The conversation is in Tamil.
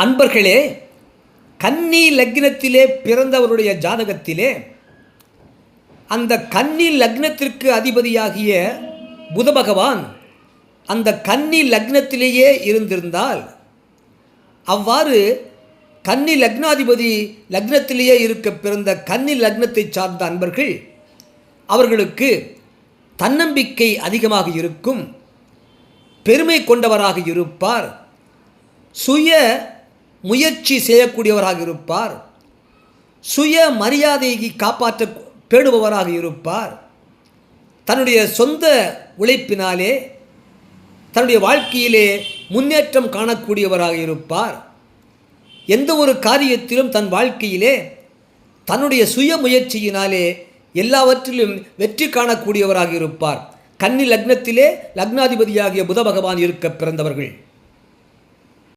அன்பர்களே, கன்னி லக்னத்திலே பிறந்தவருடைய ஜாதகத்திலே அந்த கன்னி லக்னத்திற்கு அதிபதியாகிய புத பகவான் அந்த கன்னி லக்னத்திலேயே இருந்திருந்தால், அவ்வாறு கன்னி லக்னாதிபதி லக்னத்திலேயே இருக்க பிறந்த கன்னி லக்னத்தை சார்ந்த அன்பர்கள் அவர்களுக்கு தன்னம்பிக்கை அதிகமாக இருக்கும், பெருமை கொண்டவராக இருப்பார், சுய முயற்சி செய்யக்கூடியவராக இருப்பார், சுய மரியாதையை காப்பாற்ற பேணுபவராக இருப்பார், தன்னுடைய சொந்த உழைப்பினாலே தன்னுடைய வாழ்க்கையிலே முன்னேற்றம் காணக்கூடியவராக இருப்பார். எந்த ஒரு காரியத்திலும் தன் வாழ்க்கையிலே தன்னுடைய சுய முயற்சியினாலே எல்லாவற்றிலும் வெற்றி காணக்கூடியவராக இருப்பார். கன்னி லக்னத்திலே லக்னாதிபதியாகிய புத பகவான் இருக்க பிறந்தவர்கள்